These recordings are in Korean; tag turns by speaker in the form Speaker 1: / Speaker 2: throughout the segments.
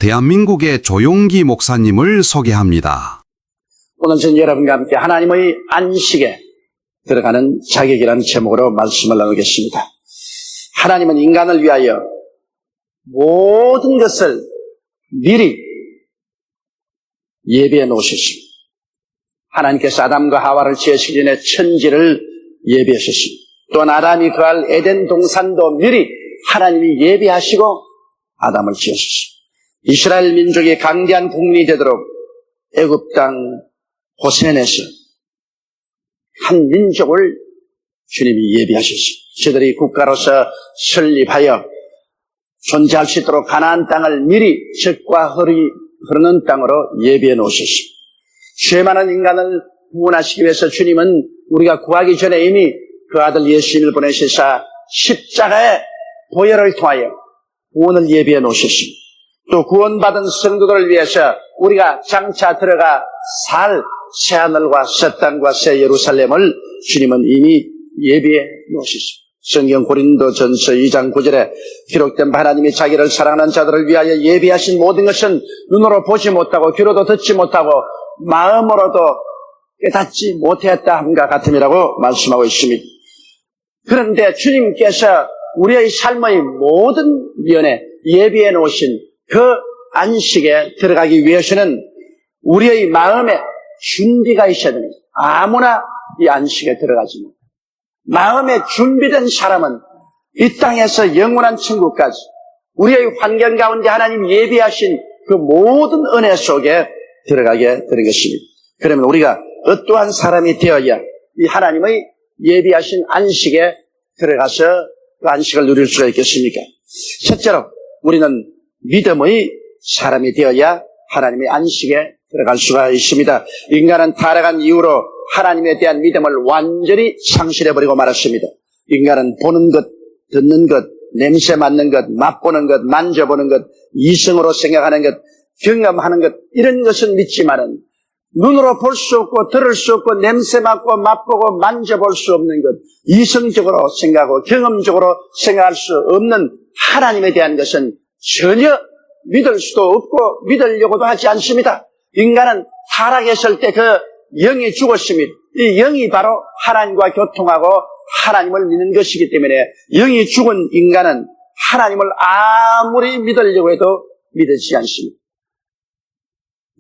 Speaker 1: 대한민국의 조용기 목사님을 소개합니다.
Speaker 2: 오늘 저는 여러분과 함께 하나님의 안식에 들어가는 자격이라는 제목으로 말씀을 나누겠습니다. 하나님은 인간을 위하여 모든 것을 미리 예비해 놓으셨습니다. 하나님께서 아담과 하와를 지으시기 전에 천지를 예비하셨습니다. 또 아담이 거할 에덴 동산도 미리 하나님이 예비하시고 아담을 지으셨습니다. 이스라엘 민족이 강대한 국민이 되도록 애굽 땅 고센에서 한 민족을 주님이 예비하셨습니다. 저들이 국가로서 설립하여 존재할 수 있도록 가나안 땅을 미리 젖과 혈이 흐르는 땅으로 예비해 놓으셨습니다. 죄 많은 인간을 구원하시기 위해서 주님은 우리가 구하기 전에 이미 그 아들 예수님을 보내시사 십자가의 보혈을 통하여 구원을 예비해 놓으셨습니다. 또 구원받은 성도들을 위해서 우리가 장차 들어가 살 새하늘과 새 땅과 새 예루살렘을 주님은 이미 예비해 놓으셨습니다. 성경 고린도전서 2장 9절에 기록된 하나님이 자기를 사랑하는 자들을 위하여 예비하신 모든 것은 눈으로 보지 못하고 귀로도 듣지 못하고 마음으로도 깨닫지 못했다 함과 같음이라고 말씀하고 있습니다. 그런데 주님께서 우리의 삶의 모든 면에 예비해 놓으신 그 안식에 들어가기 위해서는 우리의 마음에 준비가 있어야 됩니다. 아무나 이 안식에 들어가지 못합니다. 마음에 준비된 사람은 이 땅에서 영원한 천국까지 우리의 환경 가운데 하나님 예비하신 그 모든 은혜 속에 들어가게 되는 것입니다. 그러면 우리가 어떠한 사람이 되어야 이 하나님의 예비하신 안식에 들어가서 그 안식을 누릴 수가 있겠습니까? 첫째로 우리는 믿음의 사람이 되어야 하나님의 안식에 들어갈 수가 있습니다. 인간은 타락한 이후로 하나님에 대한 믿음을 완전히 상실해버리고 말았습니다. 인간은 보는 것, 듣는 것, 냄새 맡는 것, 맛보는 것, 만져보는 것, 이성으로 생각하는 것, 경험하는 것, 이런 것은 믿지만은 눈으로 볼 수 없고 들을 수 없고 냄새 맡고 맛보고 만져볼 수 없는 것, 이성적으로 생각하고 경험적으로 생각할 수 없는 하나님에 대한 것은 전혀 믿을 수도 없고 믿으려고도 하지 않습니다. 인간은 타락했을 때 그 영이 죽었습니다. 이 영이 바로 하나님과 교통하고 하나님을 믿는 것이기 때문에 영이 죽은 인간은 하나님을 아무리 믿으려고 해도 믿지 않습니다.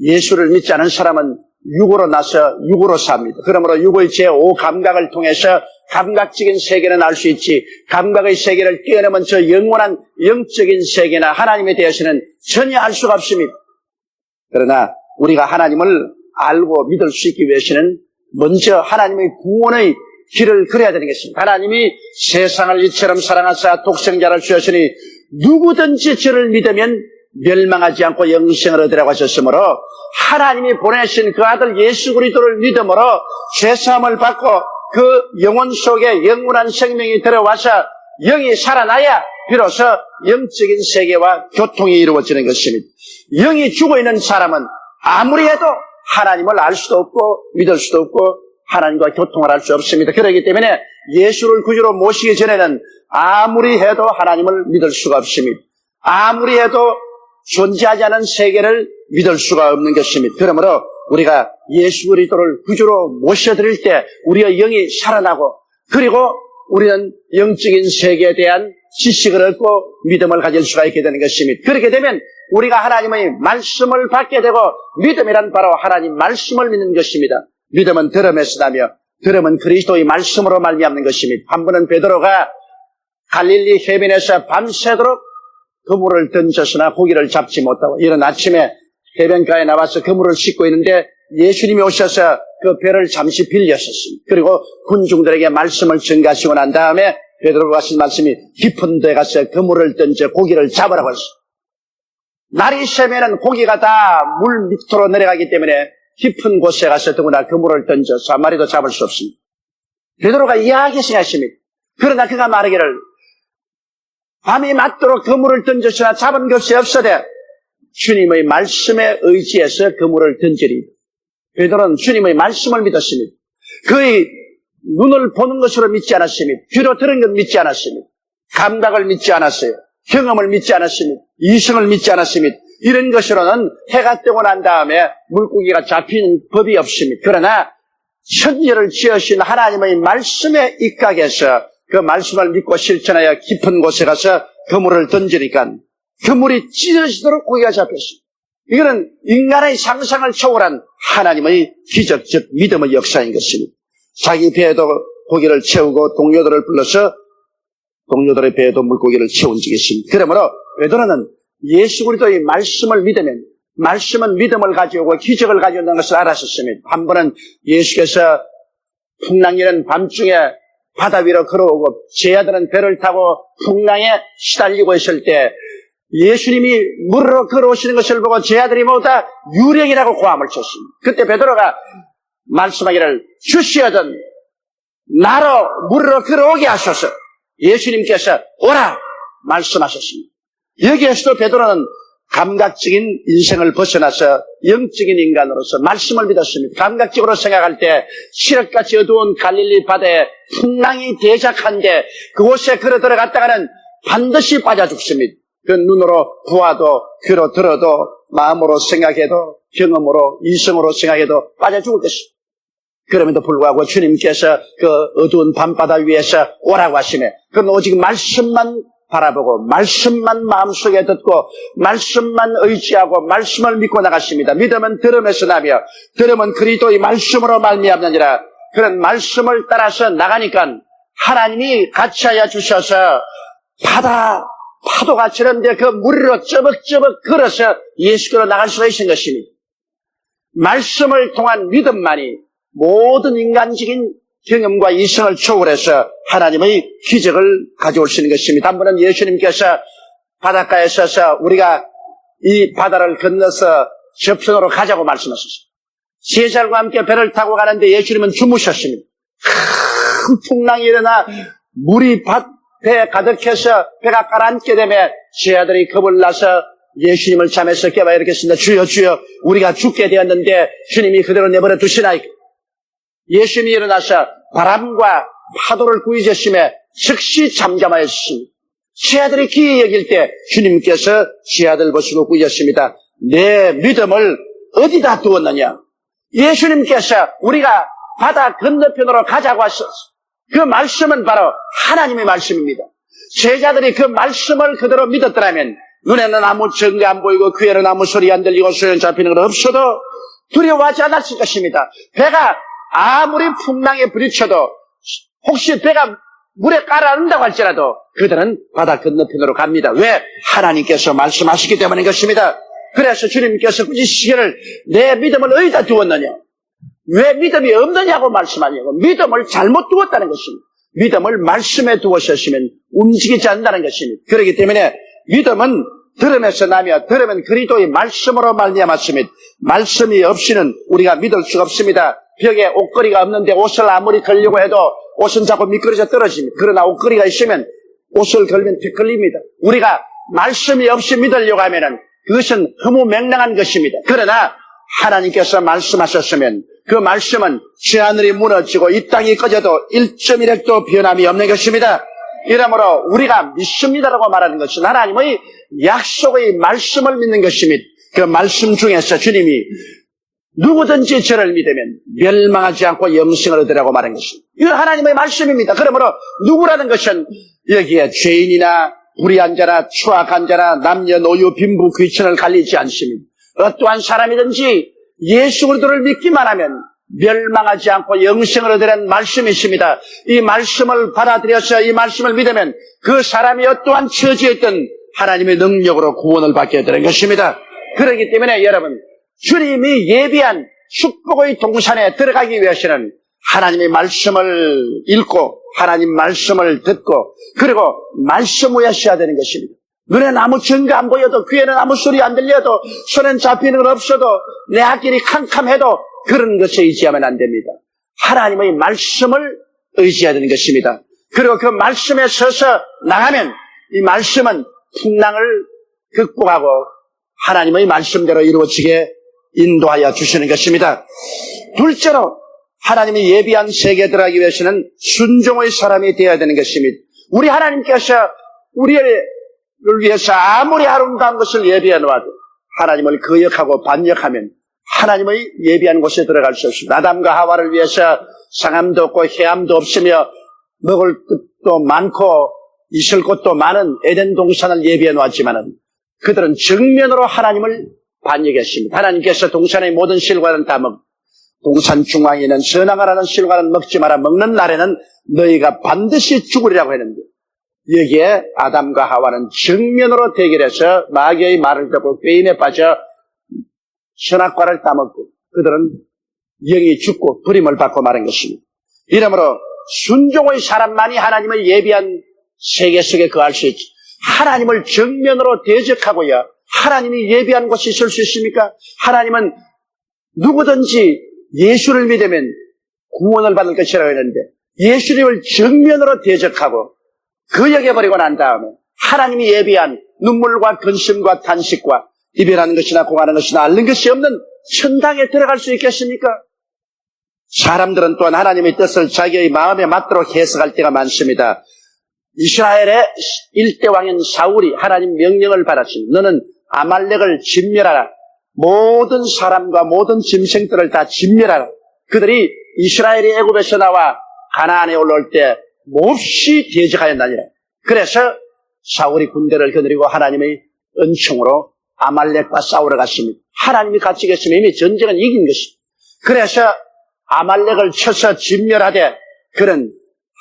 Speaker 2: 예수를 믿지 않은 사람은 육으로 나서 육으로 삽니다. 그러므로 육의 제5감각을 통해서 감각적인 세계는 알 수 있지 감각의 세계를 뛰어넘은 저 영원한 영적인 세계나 하나님에 대해서는 전혀 알 수가 없습니다. 그러나 우리가 하나님을 알고 믿을 수 있기 위해서는 먼저 하나님의 구원의 길을 걸어야 되는 것입니다. 하나님이 세상을 이처럼 사랑하사 독생자를 주셨으니 누구든지 저를 믿으면 멸망하지 않고 영생을 얻으라고 하셨으므로 하나님이 보내신 그 아들 예수 그리스도를 믿음으로 죄사함을 받고 그 영혼 속에 영원한 생명이 들어와서 영이 살아나야 비로소 영적인 세계와 교통이 이루어지는 것입니다. 영이 죽어있는 사람은 아무리 해도 하나님을 알 수도 없고 믿을 수도 없고 하나님과 교통을 할 수 없습니다. 그렇기 때문에 예수를 구주로 모시기 전에는 아무리 해도 하나님을 믿을 수가 없습니다. 아무리 해도 존재하지 않은 세계를 믿을 수가 없는 것입니다. 그러므로 우리가 예수 그리스도를 구주로 모셔드릴 때 우리의 영이 살아나고 그리고 우리는 영적인 세계에 대한 지식을 얻고 믿음을 가질 수가 있게 되는 것입니다. 그렇게 되면 우리가 하나님의 말씀을 받게 되고 믿음이란 바로 하나님 말씀을 믿는 것입니다. 믿음은 들음에서 나며 들음은 그리스도의 말씀으로 말미암는 것입니다. 한 번은 베드로가 갈릴리 해변에서 밤새도록 그물을 던졌으나 고기를 잡지 못하고 이른 아침에 해변가에 나와서 그물을 씻고 있는데 예수님이 오셔서 그 배를 잠시 빌렸었습니다. 그리고 군중들에게 말씀을 전가하시고 난 다음에 베드로가 하신 말씀이 깊은 데 가서 그물을 던져 고기를 잡으라고 했습니다. 날이 새면은 고기가 다 물 밑으로 내려가기 때문에 깊은 곳에 가서 더구나 그물을 던져서 한 마리도 잡을 수 없습니다. 베드로가 이해하기 생각했습니다. 그러나 그가 말하기를 밤이 맞도록 그물을 던졌으나 잡은 것이 없으되 주님의 말씀에 의지해서 그물을 던지리. 베드로는 주님의 말씀을 믿었습니다. 그의 눈을 보는 것으로 믿지 않았습니다. 귀로 들은 것 믿지 않았습니다. 감각을 믿지 않았어요. 경험을 믿지 않았습니다. 이성을 믿지 않았습니다. 이런 것으로는 해가 뜨고 난 다음에 물고기가 잡히는 법이 없습니다. 그러나 천지를 지으신 하나님의 말씀에 입각해서 그 말씀을 믿고 실천하여 깊은 곳에 가서 그물을 던지니까 그물이 찢어지도록 고기가 잡혔습니다. 이거는 인간의 상상을 초월한 하나님의 기적적 믿음의 역사인 것입니다. 자기 배에도 고기를 채우고 동료들을 불러서 동료들의 배에도 물고기를 채운 적이 있습니다. 그러므로 베드로는 예수 그리스도의 말씀을 믿으면 말씀은 믿음을 가져오고 기적을 가져온다는 것을 알았었습니다. 한 번은 예수께서 풍랑이는 밤중에 바다 위로 걸어오고 제자들은 배를 타고 풍랑에 시달리고 있을 때 예수님이 물으로 걸어오시는 것을 보고 제자들이 모두 다 유령이라고 고함을 쳤습니다. 그때 베드로가 말씀하기를 주시어든 나로 물으로 걸어오게 하소서. 예수님께서 오라 말씀하셨습니다. 여기에서도 베드로는 감각적인 인생을 벗어나서 영적인 인간으로서 말씀을 믿었습니다. 감각적으로 생각할 때 시력같이 어두운 갈릴리 바다에 풍랑이 대작한데 그곳에 걸어 들어갔다가는 반드시 빠져 죽습니다. 그 눈으로 보아도 귀로 들어도 마음으로 생각해도 경험으로 이성으로 생각해도 빠져 죽을 것입니다. 그럼에도 불구하고 주님께서 그 어두운 밤바다 위에서 오라고 하시네. 그건 오직 말씀만 바라보고 말씀만 마음속에 듣고 말씀만 의지하고 말씀을 믿고 나갔습니다. 믿음은 들음에서 나며 들음은 그리스도의 말씀으로 말미암느니라. 그런 말씀을 따라서 나가니까 하나님이 같이하여 주셔서 파도가 치는데 그 무리로 쩌벅쩌벅 걸어서 예수께로 나갈 수가 있는 것입니다. 말씀을 통한 믿음만이 모든 인간적인 경험과 이성을 초월해서 하나님의 기적을 가져올 수 있는 것입니다. 한 번은 예수님께서 바닷가에 서서 우리가 이 바다를 건너서 접선으로 가자고 말씀하셨습니다. 제자들과 함께 배를 타고 가는데 예수님은 주무셨습니다. 큰 풍랑이 일어나 물이 배에 가득해서 배가 가라앉게 되면 제자들이 겁을 나서 예수님을 잠에서 깨워 이렇겠습니다. 주여 주여 우리가 죽게 되었는데 주님이 그대로 내버려 두시나이까. 예수님이 일어나서 바람과 파도를 구이셨음에 즉시 잠잠하였습니다. 제자들이 기이 여길 때 주님께서 제자들 보시고 구이셨습니다. 내 믿음을 어디다 두었느냐? 예수님께서 우리가 바다 건너편으로 가자고 하셨어. 그 말씀은 바로 하나님의 말씀입니다. 제자들이 그 말씀을 그대로 믿었더라면 눈에는 아무 증거 안 보이고 귀에는 아무 소리 안 들리고 소용 잡히는 건 없어도 두려워하지 않았을 것입니다. 배가 아무리 풍랑에 부딪혀도 혹시 배가 물에 깔아앉는다고 할지라도 그들은 바다 건너편으로 갑니다. 왜? 하나님께서 말씀하시기 때문인 것입니다. 그래서 주님께서 굳이 시계를 내 믿음을 어디다 두었느냐? 왜 믿음이 없느냐고 말씀하냐고. 믿음을 잘못 두었다는 것입니다. 믿음을 말씀에 두었으면 움직이지 않는다는 것입니다. 그렇기 때문에 믿음은 들음에서 나며 들으면 그리스도의 말씀으로 말미암았으며 말씀이 없이는 우리가 믿을 수가 없습니다. 벽에 옷걸이가 없는데 옷을 아무리 걸려고 해도 옷은 자꾸 미끄러져 떨어집니다. 그러나 옷걸이가 있으면 옷을 걸면 빗걸립니다. 우리가 말씀이 없이 믿으려고 하면은 그것은 허무맹랑한 것입니다. 그러나 하나님께서 말씀하셨으면 그 말씀은 제하늘이 무너지고 이 땅이 꺼져도 1.1핵도 변함이 없는 것입니다. 이러므로 우리가 믿습니다라고 말하는 것은 하나님의 약속의 말씀을 믿는 것입니다. 그 말씀 중에서 주님이 누구든지 저를 믿으면 멸망하지 않고 영생을 얻으라고 말한 것입니다. 이건 하나님의 말씀입니다. 그러므로 누구라는 것은 여기에 죄인이나 불의한 자나 추악한 자나 남녀노유 빈부 귀천을 갈리지 않습니다. 어떠한 사람이든지 예수 그리스도를 믿기만 하면 멸망하지 않고 영생을 얻으라는 말씀이 있습니다. 이 말씀을 받아들여서 이 말씀을 믿으면 그 사람이 어떠한 처지에 있든 하나님의 능력으로 구원을 받게 되는 것입니다. 그렇기 때문에 여러분 주님이 예비한 축복의 동산에 들어가기 위해서는 하나님의 말씀을 읽고 하나님 말씀을 듣고 그리고 말씀 위에 서야 되는 것입니다. 눈에는 아무 증거 안 보여도 귀에는 아무 소리 안 들려도 손엔 잡히는 건 없어도 내 앞길이 캄캄해도 그런 것에 의지하면 안 됩니다. 하나님의 말씀을 의지해야 되는 것입니다. 그리고 그 말씀에 서서 나가면 이 말씀은 풍랑을 극복하고 하나님의 말씀대로 이루어지게 인도하여 주시는 것입니다. 둘째로 하나님이 예비한 세계에 들어가기 위해서는 순종의 사람이 되어야 되는 것입니다. 우리 하나님께서 우리를 위해서 아무리 아름다운 것을 예비해 놓아도 하나님을 거역하고 반역하면 하나님의 예비한 곳에 들어갈 수 없습니다. 아담과 하와를 위해서 상함도 없고 해함도 없으며 먹을 것도 많고 있을 곳도 많은 에덴 동산을 예비해 놓았지만은 그들은 정면으로 하나님을 반역했습니다. 하나님께서 동산의 모든 실과는 다 동산 중앙에 있는 선악과라는 실과는 먹지 마라. 먹는 날에는 너희가 반드시 죽으리라고 했는데 여기에 아담과 하와는 정면으로 대결해서 마귀의 말을 듣고 꾀임에 빠져 선악과를 따먹고 그들은 영이 죽고 부림을 받고 마는 것입니다. 이러므로 순종의 사람만이 하나님의 예비한 세계 속에 거할 수 있지. 하나님을 정면으로 대적하고야 하나님이 예비한 곳이 있을 수 있습니까? 하나님은 누구든지 예수를 믿으면 구원을 받을 것이라고 했는데 예수님을 정면으로 대적하고 거역해버리고 난 다음에 하나님이 예비한 눈물과 근심과 탄식과 이별하는 것이나 공하는 것이나 앓는 것이 없는 천당에 들어갈 수 있겠습니까? 사람들은 또한 하나님의 뜻을 자기의 마음에 맞도록 해석할 때가 많습니다. 이스라엘의 일대 왕인 사울이 하나님 명령을 받았습니다. 너는 아말렉을 진멸하라. 모든 사람과 모든 짐승들을 다 진멸하라. 그들이 이스라엘이 애굽에서 나와 가나안에 올라올 때 몹시 대적하였나니라. 그래서 사울이 군대를 거느리고 하나님의 은총으로 아말렉과 싸우러 갔습니다. 하나님이 같이 계시면 이미 전쟁은 이긴 것입니다. 그래서 아말렉을 쳐서 진멸하되 그는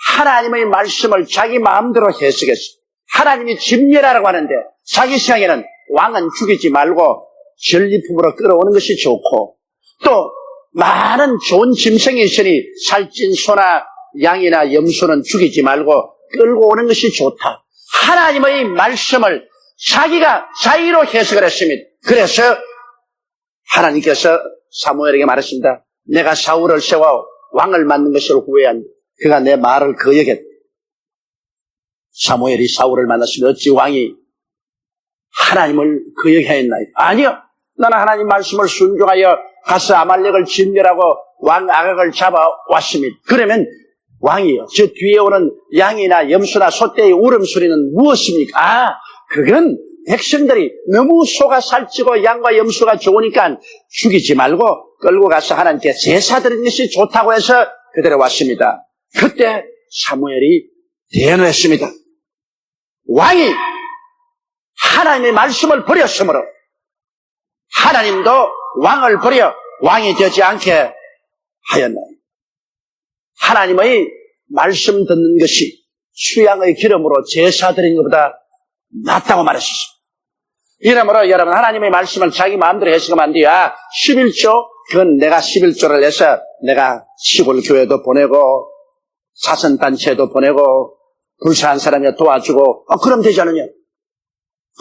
Speaker 2: 하나님의 말씀을 자기 마음대로 해석했습니다. 하나님이 진멸하라고 하는데 자기 생각에는 왕은 죽이지 말고 전리품으로 끌어오는 것이 좋고 또 많은 좋은 짐승이 있으니 살찐 소나 양이나 염소는 죽이지 말고 끌고 오는 것이 좋다. 하나님의 말씀을 자기가 자의로 해석을 했습니다. 그래서 하나님께서 사무엘에게 말했습니다. 내가 사울을 세워 왕을 만든 것을 후회한다. 그가 내 말을 거역했다. 사무엘이 사울을 만났으면 어찌 왕이 하나님을 거역하였나요? 아니요. 나는 하나님 말씀을 순종하여 가서 아말렉을 진멸하고 왕 아각을 잡아왔습니다. 그러면 왕이요. 저 뒤에 오는 양이나 염소나 소떼의 울음소리는 무엇입니까? 그건 백성들이 너무 소가 살찌고 양과 염소가 좋으니까 죽이지 말고 끌고 가서 하나님께 제사 드리는 것이 좋다고 해서 그대로 왔습니다. 그때 사무엘이 대언했습니다. 왕이 하나님의 말씀을 버렸으므로 하나님도 왕을 버려 왕이 되지 않게 하였나요? 하나님의 말씀 듣는 것이 수양의 기름으로 제사 드리는 것보다 낫다고 말했습니다. 이러므로 여러분 하나님의 말씀을 자기 마음대로 해석하면 안 돼요. 11조 그건 내가 11조를 내서 내가 시골 교회도 보내고 사선단체도 보내고 불쌍한 사람이 도와주고 그럼 되지 않느냐.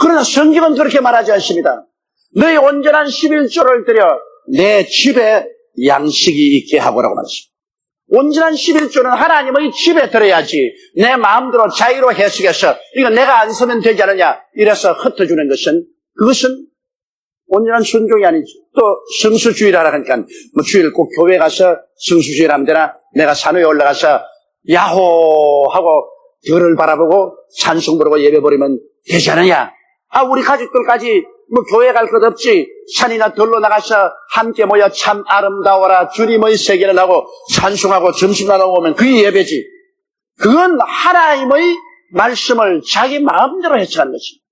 Speaker 2: 그러나 성경은 그렇게 말하지 않습니다. 너희 온전한 11조를 드려 내 집에 양식이 있게 하고라고 말했습니다. 온전한 11조는 하나님의 집에 들어야지 내 마음대로 자유로 해석해서 이거 내가 안 서면 되지 않느냐 이래서 흩어주는 것은 그것은 온전한 순종이 아니지. 또 성수주의라 하니까 뭐 주일 꼭 교회 가서 성수주의를 하면 되나 내가 산 위에 올라가서 야호 하고 별을 바라보고 찬송 부르고 예배 버리면 되지 않느냐. 우리 가족들까지 뭐 교회 갈 것 없지. 산이나 들로 나가서 함께 모여 참 아름다워라 주님의 세계를 하고 찬송하고 점심 나누고 오면 그게 예배지. 그건 하나님의 말씀을 자기 마음대로 해석하는 것입니다.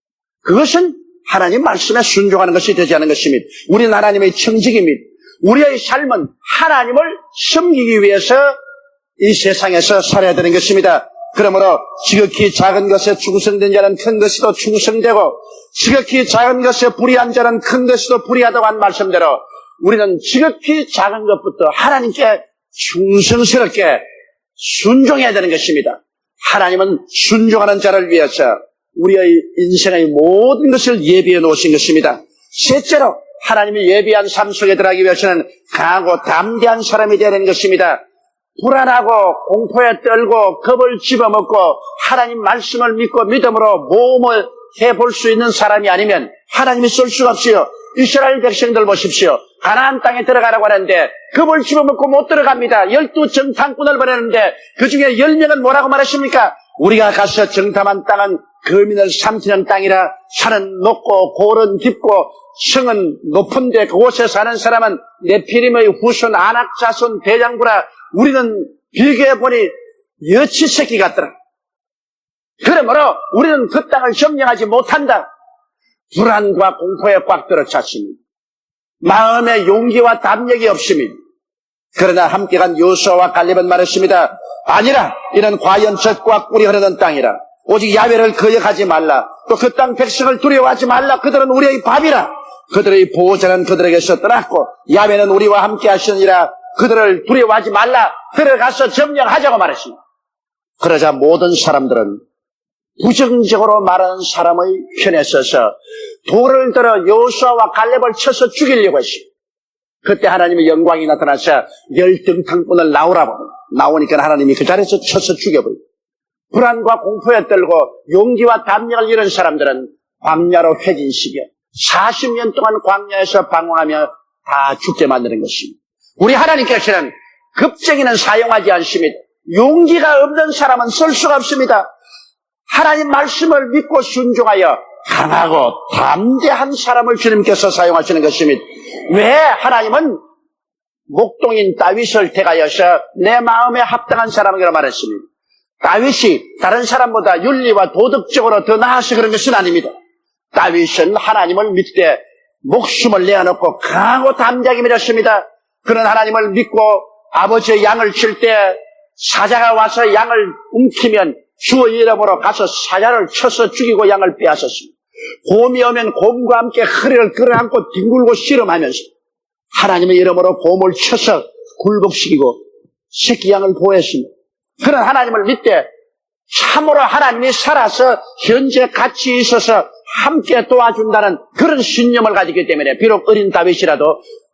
Speaker 2: 그것은 하나님 말씀에 순종하는 것이 되지 않은 것입니다. 우리는 하나님의 청직입니다. 우리의 삶은 하나님을 섬기기 위해서 이 세상에서 살아야 되는 것입니다. 그러므로 지극히 작은 것에 충성된 자는 큰 것에도 충성되고 지극히 작은 것에 불의한 자는 큰 것에도 불의하다고 한 말씀대로 우리는 지극히 작은 것부터 하나님께 충성스럽게 순종해야 되는 것입니다. 하나님은 순종하는 자를 위해서 우리의 인생의 모든 것을 예비해 놓으신 것입니다. 셋째로 하나님이 예비한 삶 속에 들어가기 위해서는 강하고 담대한 사람이 되야 되는 것입니다. 불안하고 공포에 떨고 겁을 집어먹고 하나님 말씀을 믿고 믿음으로 모험을 해볼 수 있는 사람이 아니면 하나님이 쓸 수가 없어요. 이스라엘 백성들 보십시오. 가나안 땅에 들어가라고 하는데 겁을 집어먹고 못 들어갑니다. 12정탐꾼을 보내는데 그중에 10명은 뭐라고 말했습니까? 우리가 가서 정탐한 땅은 거민을 삼키는 땅이라 산은 높고 고른 깊고 성은 높은데 그곳에 사는 사람은 네피림의 후손 아낙 자손 대장부라. 우리는 비교해보니 여치 새끼 같더라. 그러므로 우리는 그 땅을 점령하지 못한다. 불안과 공포에 꽉 들어찼습니다. 마음에 용기와 담력이 없습니다. 그러나 함께 간 여호수아와 갈렙은 말했습니다. 아니라 이는 과연 젖과 꿀이 흐르는 땅이라. 오직 야훼를 거역하지 말라. 또 그 땅 백성을 두려워하지 말라. 그들은 우리의 밥이라. 그들의 보호자는 그들에게서 떠났고 야훼는 우리와 함께 하시느니라. 그들을 두려워하지 말라. 들어가서 점령하자고 말했습니다. 그러자 모든 사람들은 부정적으로 말하는 사람의 편에 서서 돌을 들어 여호수아와 갈렙을 쳐서 죽이려고 했습니다. 그때 하나님의 영광이 나타나서 열등탕꾼을 나오라고 나오니까 하나님이 그 자리에서 쳐서 죽여버립니다. 불안과 공포에 떨고 용기와 담력을 잃은 사람들은 광야로 회진시켜 40년 동안 광야에서 방황하며 다 죽게 만드는 것입니다. 우리 하나님께서는 급쟁이는 사용하지 않습니다. 용기가 없는 사람은 쓸 수가 없습니다. 하나님 말씀을 믿고 순종하여 강하고 담대한 사람을 주님께서 사용하시는 것입니다. 왜 하나님은 목동인 다윗을 택하여서 내 마음에 합당한 사람이라고 말했습니다. 다윗이 다른 사람보다 윤리와 도덕적으로 더 나아서 그런 것은 아닙니다. 다윗은 하나님을 믿되 목숨을 내어놓고 강하고 담대하게 믿었습니다. 그런 하나님을 믿고 아버지의 양을 칠 때 사자가 와서 양을 움키면 주의 이름으로 가서 사자를 쳐서 죽이고 양을 빼앗았습니다. 곰이 오면 곰과 함께 허리를 끌어안고 뒹굴고 씨름하면서 하나님의 이름으로 곰을 쳐서 굴복시키고 새끼 양을 보호했습니다. 그런 하나님을 믿되 참으로 하나님이 살아서 현재 같이 있어서 함께 도와준다는 그런 신념을 가지기 때문에 비록 어린 다윗이라도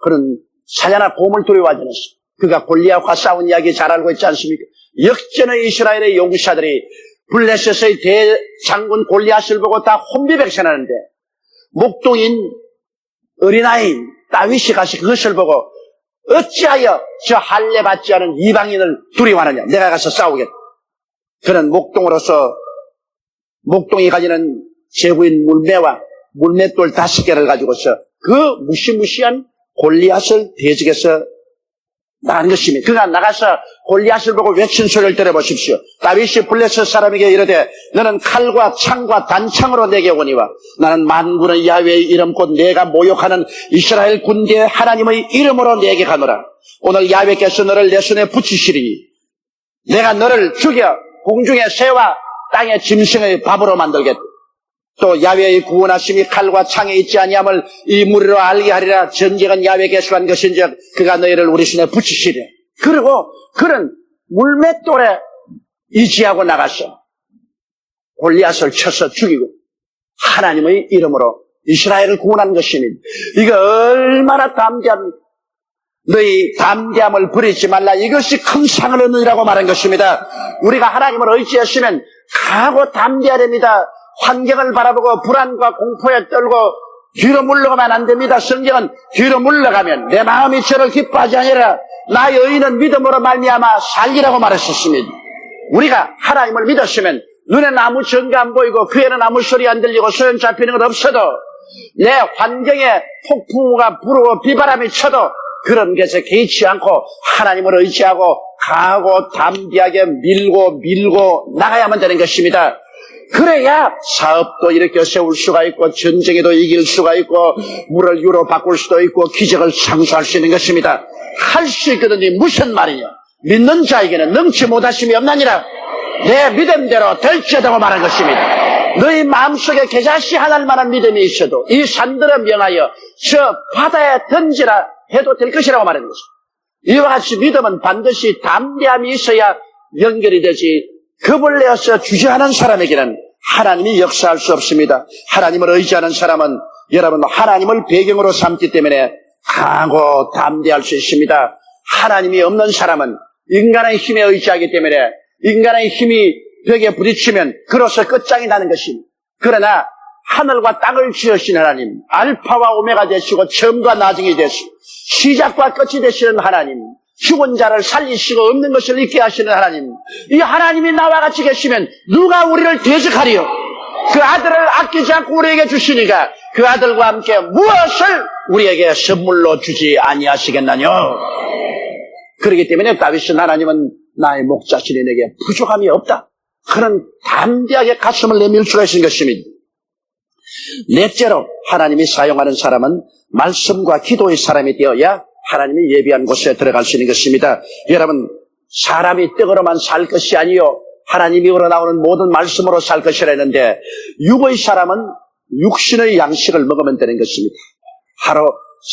Speaker 2: 그런 사자나 곰을 두려워하지 않았습니다. 그가 골리앗과 싸운 이야기 잘 알고 있지 않습니까? 역전의 이스라엘의 용사들이 블레셋의 대장군 골리앗을 보고 다 혼비백산하는데 목동인 어린아이인 다윗이 가서 그것을 보고 어찌하여 저 할례 받지 않은 이방인을 두려워하느냐. 내가 가서 싸우겠다. 그는 목동으로서 목동이 가지는 제구인 물매와 물맷돌 5개를 가지고서 그 무시무시한 골리앗을 대적해서 나가는 것입니다. 그가 나가서 골리앗을 보고 외친 소리를 들어보십시오. 다윗이 블레셋 사람에게 이르되 너는 칼과 창과 단창으로 내게 오니와 나는 만군의 야훼의 이름 곧 내가 모욕하는 이스라엘 군대의 하나님의 이름으로 내게 가노라. 오늘 야훼께서 너를 내 손에 붙이시리니 내가 너를 죽여 공중의 새와 땅의 짐승의 밥으로 만들겠다. 또 야훼의 구원하심이 칼과 창에 있지 아니함을 이 무리로 알게 하리라. 전쟁은 야훼께서 한 것인즉 그가 너희를 우리 손에 붙이시리라. 그리고 그는 물맷돌에 의지하고 나가서 골리앗을 쳐서 죽이고 하나님의 이름으로 이스라엘을 구원한 것입니다. 이거 얼마나 담대합니까? 너희 담대함을 버리지 말라. 이것이 큰 상을 얻느니라고 말한 것입니다. 우리가 하나님을 의지했으면 강하고 담대해야 됩니다. 환경을 바라보고 불안과 공포에 떨고 뒤로 물러가면 안 됩니다. 성경은 뒤로 물러가면 내 마음이 저를 기뻐하지 아니라 나의 의인은 믿음으로 말미암아 살리라고 말했었습니다. 우리가 하나님을 믿었으면 눈에는 아무 증거 안 보이고 귀에는 아무 소리 안 들리고 소용 잡히는 건 없어도 내 환경에 폭풍우가 불고 비바람이 쳐도 그런 것에 개의치 않고 하나님을 의지하고 강하고 담대하게 밀고 나가야만 되는 것입니다. 그래야 사업도 이렇게 세울 수가 있고 전쟁에도 이길 수가 있고 물을 유로 바꿀 수도 있고 기적을 창수할 수 있는 것입니다. 할 수 있거든요. 무슨 말이냐. 믿는 자에게는 능치 못하심이 없나니라. 내 믿음대로 될지어다고 말한 것입니다. 너희 마음속에 겨자씨 하나일 만한 믿음이 있어도 이 산들을 명하여 저 바다에 던지라 해도 될 것이라고 말한 것입니다. 이와 같이 믿음은 반드시 담대함이 있어야 연결이 되지 겁을 내어서 주저하는 사람에게는 하나님이 역사할 수 없습니다. 하나님을 의지하는 사람은 여러분 하나님을 배경으로 삼기 때문에 강하고 담대할 수 있습니다. 하나님이 없는 사람은 인간의 힘에 의지하기 때문에 인간의 힘이 벽에 부딪히면 그로서 끝장이 나는 것입니다. 그러나 하늘과 땅을 지으신 하나님, 알파와 오메가 되시고 처음과 나중이 되시고 시작과 끝이 되시는 하나님, 죽은 자를 살리시고 없는 것을 있게 하시는 하나님, 이 하나님이 나와 같이 계시면 누가 우리를 대적하리요? 그 아들을 아끼지 않고 우리에게 주시니까 그 아들과 함께 무엇을 우리에게 선물로 주지 아니하시겠나요? 그렇기 때문에 다윗은 하나님은 나의 목자시니 내게 부족함이 없다. 그런 담대하게 가슴을 내밀 수가 있는 것입니다. 넷째로 하나님이 사용하는 사람은 말씀과 기도의 사람이 되어야 하나님이 예비한 곳에 들어갈 수 있는 것입니다. 여러분, 사람이 떡으로만 살 것이 아니요 하나님이 우러나오는 모든 말씀으로 살 것이라 했는데 육의 사람은 육신의 양식을 먹으면 되는 것입니다. 하루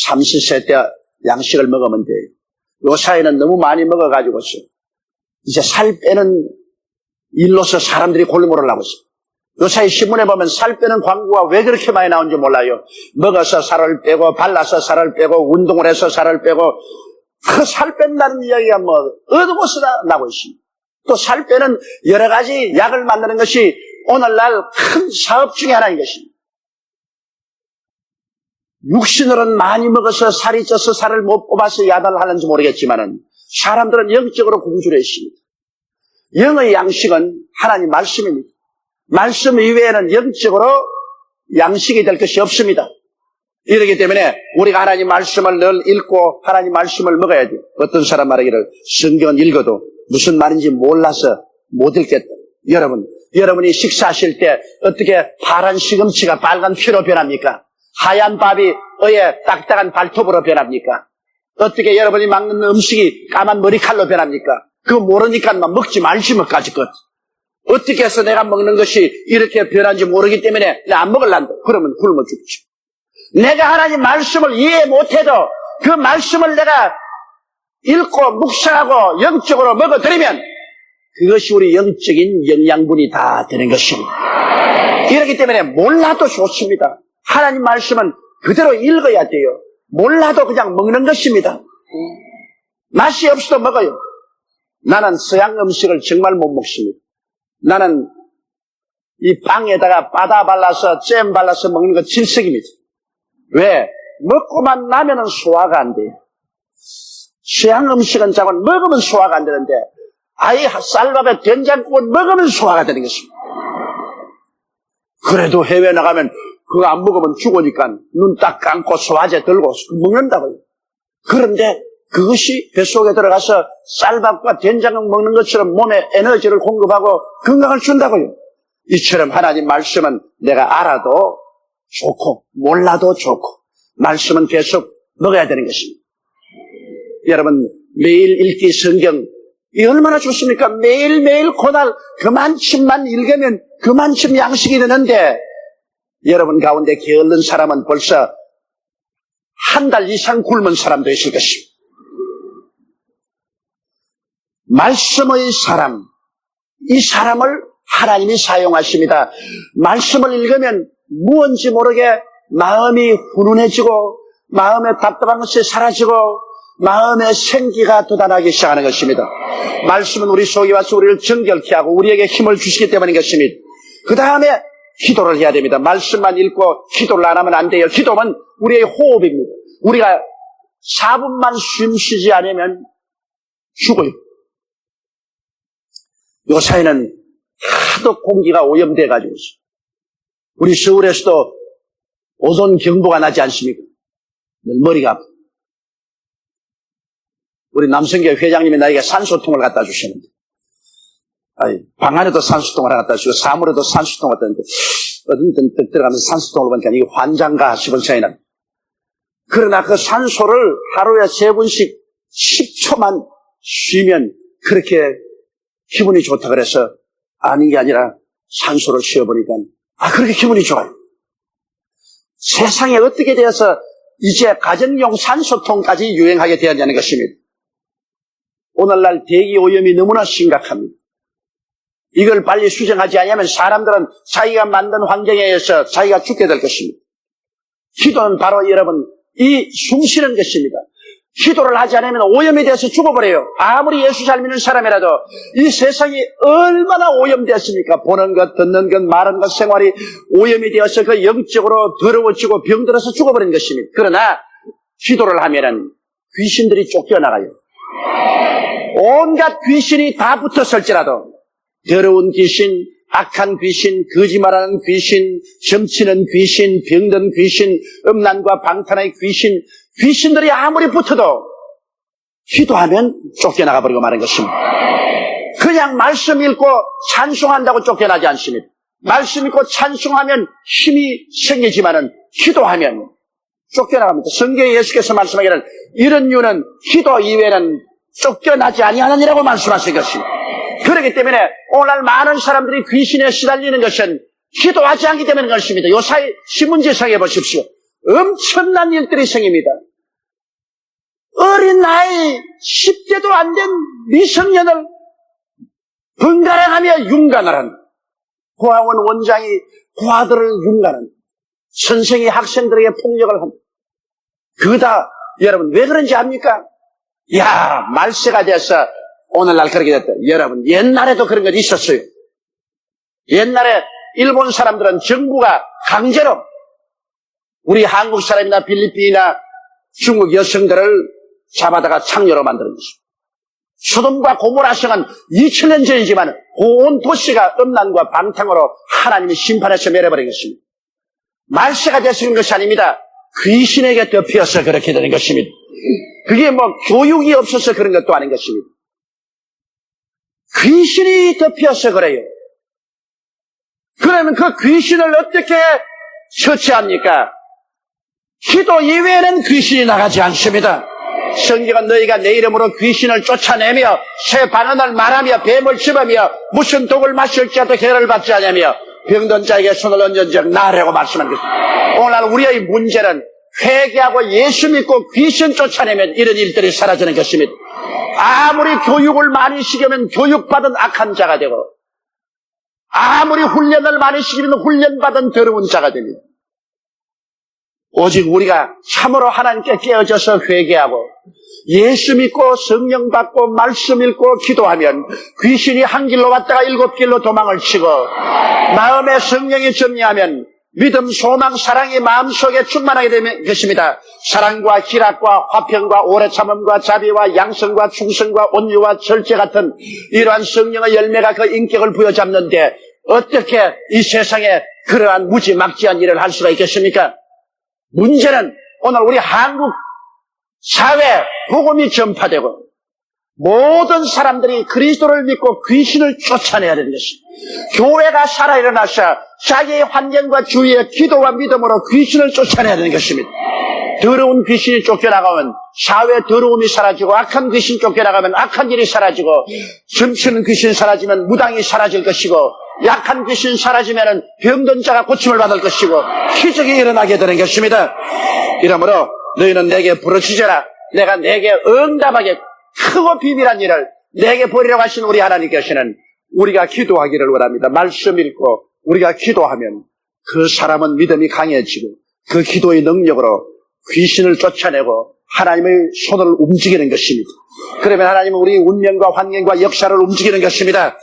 Speaker 2: 삼시세 때 양식을 먹으면 돼요. 요 사이는 너무 많이 먹어가지고서 이제 살 빼는 일로서 사람들이 골몰을 하고 있어요. 요 사이 신문에 보면 살 빼는 광고가 왜 그렇게 많이 나오는지 몰라요. 먹어서 살을 빼고 발라서 살을 빼고 운동을 해서 살을 빼고 그 살 뺀다는 이야기가 뭐 어느 곳에나 나오고 있습니다. 또 살 빼는 여러 가지 약을 만드는 것이 오늘날 큰 사업 중에 하나인 것입니다. 육신으로는 많이 먹어서 살이 쪄서 살을 못 뽑아서 야단을 하는지 모르겠지만은 사람들은 영적으로 굶주려 있습니다. 영의 양식은 하나님 말씀입니다. 말씀 이외에는 영적으로 양식이 될 것이 없습니다. 이렇기 때문에 우리가 하나님 말씀을 늘 읽고 하나님 말씀을 먹어야 돼요. 어떤 사람 말하기를 성경은 읽어도 무슨 말인지 몰라서 못 읽겠다. 여러분이 식사하실 때 어떻게 파란 시금치가 빨간 피로 변합니까? 하얀 밥이 의에 딱딱한 발톱으로 변합니까? 어떻게 여러분이 먹는 음식이 까만 머리칼로 변합니까? 그거 모르니까 먹지 말지 뭐 까짓것. 어떻게 해서 내가 먹는 것이 이렇게 변한지 모르기 때문에 내가 안 먹을란다. 그러면 굶어 죽지. 내가 하나님 말씀을 이해 못해도 그 말씀을 내가 읽고 묵상하고 영적으로 먹어들이면 그것이 우리 영적인 영양분이 다 되는 것입니다. 이렇기 때문에 몰라도 좋습니다. 하나님 말씀은 그대로 읽어야 돼요. 몰라도 그냥 먹는 것입니다. 맛이 없어도 먹어요. 나는 서양 음식을 정말 못 먹습니다. 나는 이 빵에다가 바다 발라서 잼 발라서 먹는 거 질색입니다. 왜? 먹고만 나면은 소화가 안 돼요. 서양 음식은 자꾸 먹으면 소화가 안 되는데 아예 쌀밥에 된장국을 먹으면 소화가 되는 것입니다. 그래도 해외 나가면 그거 안 먹으면 죽으니까 눈 딱 감고 소화제 들고 먹는다고요. 그런데 그것이 뱃속에 들어가서 쌀밥과 된장국 먹는 것처럼 몸에 에너지를 공급하고 건강을 준다고요. 이처럼 하나님 말씀은 내가 알아도 좋고 몰라도 좋고 말씀은 계속 먹어야 되는 것입니다. 여러분 매일 읽기 성경 이 얼마나 좋습니까? 매일매일 그날 그만큼만 읽으면 그만큼 양식이 되는데 여러분 가운데 게을른 사람은 벌써 한 달 이상 굶은 사람도 있을 것입니다. 말씀의 사람, 이 사람을 하나님이 사용하십니다. 말씀을 읽으면 무언지 모르게 마음이 훈훈해지고 마음의 답답한 것이 사라지고 마음의 생기가 돋아나기 시작하는 것입니다. 말씀은 우리 속에 와서 우리를 정결케 하고 우리에게 힘을 주시기 때문인 것입니다. 그 다음에 기도를 해야 됩니다. 말씀만 읽고 기도를 안 하면 안 돼요. 기도는 우리의 호흡입니다. 우리가 4분만 숨 쉬지 않으면 죽어요. 요사이는 하도 공기가 오염돼가지고 우리 서울에서도 오존 경보가 나지 않습니까? 머리가 아프고. 우리 남성교회 회장님이 나에게 산소통을 갖다 주셨는데 방 안에도 산소통을 갖다 주시고 사물에도 산소통을 갖다 주는데 어떤 때 들어가면서 산소통을 보니까 이게 환장가 싶은 차이 납니다. 그러나 그 산소를 하루에 3분씩 10초만 쉬면 그렇게 기분이 좋다 그래서 아닌 게 아니라 산소를 쉬어보니까 그렇게 기분이 좋아요. 세상에 어떻게 되어서 이제 가정용 산소통까지 유행하게 되었냐는 것입니다. 오늘날 대기 오염이 너무나 심각합니다. 이걸 빨리 수정하지 않으면 사람들은 자기가 만든 환경에 의해서 자기가 죽게 될 것입니다. 기도는 바로 여러분 이 숨쉬는 것입니다. 기도를 하지 않으면 오염이 돼서 죽어버려요. 아무리 예수 잘 믿는 사람이라도 이 세상이 얼마나 오염되었습니까? 보는 것, 듣는 것, 말하는 것, 생활이 오염이 되어서 그 영적으로 더러워지고 병들어서 죽어버리는 것입니다. 그러나 기도를 하면은 귀신들이 쫓겨나가요. 온갖 귀신이 다 붙었을지라도 더러운 귀신, 악한 귀신, 거짓말하는 귀신, 점치는 귀신, 병든 귀신, 음란과 방탄의 귀신, 귀신들이 아무리 붙어도 기도하면 쫓겨나가 버리고 마는 것입니다. 그냥 말씀 읽고 찬송한다고 쫓겨나지 않습니다. 말씀 읽고 찬송하면 힘이 생기지만은 기도하면 쫓겨나갑니다. 성경에 예수께서 말씀하기를 이런 이유는 기도 이외에는 쫓겨나지 아니하느니라고 말씀하신 것입니다. 그렇기 때문에 오늘 많은 사람들이 귀신에 시달리는 것은 기도하지 않기 때문인 것입니다. 요사이 신문지상에 보십시오. 엄청난 일들이 생깁니다. 어린 나이 10대도 안 된 미성년을 번갈아가며 융간을 한 고아원 원장이 고아들을 융간한 선생이 학생들에게 폭력을 한 그다 여러분 왜 그런지 압니까? 야 말세가 돼서 오늘날 그렇게 됐다. 여러분 옛날에도 그런 것 있었어요. 옛날에 일본 사람들은 정부가 강제로 우리 한국 사람이나 필리핀이나 중국 여성들을 잡아다가 창녀로 만드는 것입니다. 소돔과 고모라성은 2000년 전이지만 온 도시가 음란과 방탕으로 하나님이 심판해서 멸해버린 것입니다. 말세가 되시는 것이 아닙니다. 귀신에게 덮여서 그렇게 되는 것입니다. 그게 뭐 교육이 없어서 그런 것도 아닌 것입니다. 귀신이 덮여서 그래요. 그러면 그 귀신을 어떻게 처치합니까? 기도 이외에는 귀신이 나가지 않습니다. 성경은 너희가 내 이름으로 귀신을 쫓아내며 새 반언을 말하며 뱀을 집으며 무슨 독을 마실지라도 해를 받지 않으며 병든 자에게 손을 얹은 적 나라고 말씀한 것입니다. 오늘 우리의 문제는 회개하고 예수 믿고 귀신 쫓아내면 이런 일들이 사라지는 것입니다. 아무리 교육을 많이 시키면 교육받은 악한 자가 되고 아무리 훈련을 많이 시키면 훈련받은 더러운 자가 됩니다. 오직 우리가 참으로 하나님께 깨어져서 회개하고 예수 믿고 성령 받고 말씀 읽고 기도하면 귀신이 한 길로 왔다가 7길로 도망을 치고 마음에 성령이 점리하면 믿음, 소망, 사랑이 마음속에 충만하게 되는 것입니다. 사랑과 희락과 화평과 오래 참음과 자비와 양성과 충성과 온유와 절제 같은 이러한 성령의 열매가 그 인격을 부여잡는데 어떻게 이 세상에 그러한 무지막지한 일을 할 수가 있겠습니까? 문제는 오늘 우리 한국 사회 복음이 전파되고 모든 사람들이 그리스도를 믿고 귀신을 쫓아내야 되는 것입니다. 교회가 살아 일어나서 자기의 환경과 주위의 기도와 믿음으로 귀신을 쫓아내야 되는 것입니다. 더러운 귀신이 쫓겨나가면 사회 더러움이 사라지고 악한 귀신 쫓겨나가면 악한 일이 사라지고 점치는 귀신 사라지면 무당이 사라질 것이고 약한 귀신 사라지면 병든 자가 고침을 받을 것이고 기적이 일어나게 되는 것입니다. 이러므로 너희는 내게 부르짖어라. 내가 내게 응답하게 크고 비밀한 일을 내게 보리라고 하신 우리 하나님께서는 우리가 기도하기를 원합니다. 말씀 읽고 우리가 기도하면 그 사람은 믿음이 강해지고 그 기도의 능력으로 귀신을 쫓아내고 하나님의 손을 움직이는 것입니다. 그러면 하나님은 우리 운명과 환경과 역사를 움직이는 것입니다.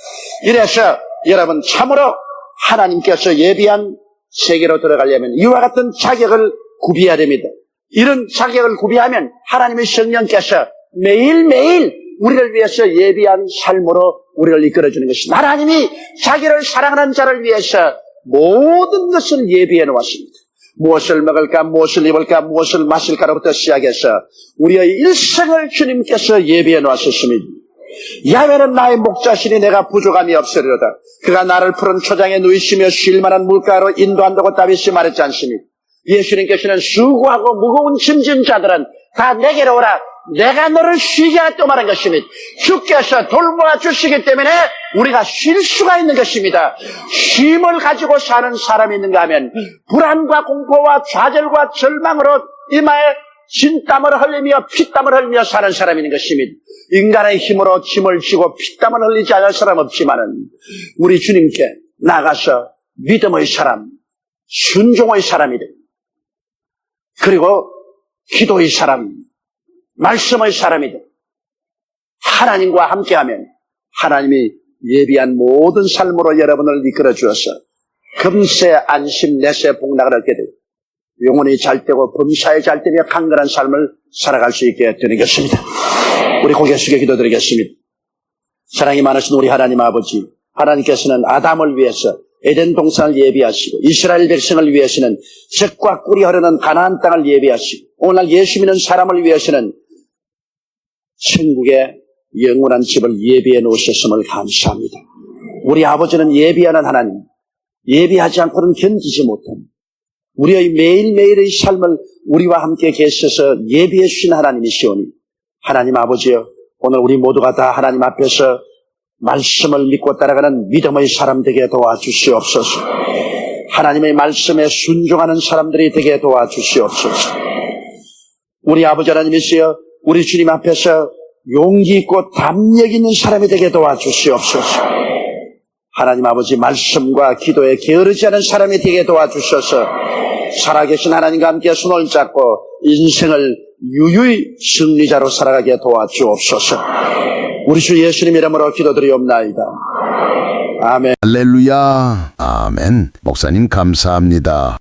Speaker 2: 이래서 여러분 참으로 하나님께서 예비한 세계로 들어가려면 이와 같은 자격을 구비해야 됩니다. 이런 자격을 구비하면 하나님의 성령께서 매일매일 우리를 위해서 예비한 삶으로 우리를 이끌어주는 것입니다. 하나님이 자기를 사랑하는 자를 위해서 모든 것을 예비해 놓았습니다. 무엇을 먹을까, 무엇을 입을까, 무엇을 마실까로부터 시작해서 우리의 일생을 주님께서 예비해 놓았습니다. 야훼는 나의 목자시니 내가 부족함이 없으리로다. 그가 나를 푸른 초장에 누이시며 쉴만한 물가로 인도한다고 다윗이 말했지 않습니까? 예수님께서는 수고하고 무거운 짐진 자들은 다 내게로 오라. 내가 너를 쉬게 하겠다 말한 것입니다. 주께서 돌보아 주시기 때문에 우리가 쉴 수가 있는 것입니다. 쉼을 가지고 사는 사람이 있는가 하면 불안과 공포와 좌절과 절망으로 이마에 진땀을 흘리며 피땀을 흘리며 사는 사람이 있는 것입니다. 인간의 힘으로 짐을 지고 피땀을 흘리지 않을 사람 없지만은 우리 주님께 나가서 믿음의 사람, 순종의 사람이 됩니다. 그리고 기도의 사람, 말씀의 사람이 됩니다. 하나님과 함께하면 하나님이 예비한 모든 삶으로 여러분을 이끌어 주어서 금세 안심 내세 복락을 얻게 되고 영혼이 잘 되고 범사에 잘 되며 강건한 삶을 살아갈 수 있게 되는 것입니다. 우리 고개 숙여 기도드리겠습니다. 사랑이 많으신 우리 하나님 아버지, 하나님께서는 아담을 위해서 에덴 동산을 예비하시고 이스라엘 백성을 위해서는 젖과 꿀이 흐르는 가나안 땅을 예비하시고 오늘날 예수 믿는 사람을 위해서는 천국의 영원한 집을 예비해 놓으셨음을 감사합니다. 우리 아버지는 예비하는 하나님, 예비하지 않고는 견디지 못한 우리의 매일매일의 삶을 우리와 함께 계셔서 예비해 주신 하나님이시오니 하나님 아버지여, 오늘 우리 모두가 다 하나님 앞에서 말씀을 믿고 따라가는 믿음의 사람 되게 도와주시옵소서. 하나님의 말씀에 순종하는 사람들이 되게 도와주시옵소서. 우리 아버지 하나님이시여, 우리 주님 앞에서 용기 있고 담력 있는 사람이 되게 도와주시옵소서. 하나님 아버지 말씀과 기도에 게으르지 않은 사람이 되게 도와주셔서 살아계신 하나님과 함께 손을 잡고 인생을 유유히 승리자로 살아가게 도와주옵소서. 우리 주 예수님 이름으로 기도드리옵나이다. 아멘.
Speaker 3: 할렐루야. 아멘. 목사님 감사합니다.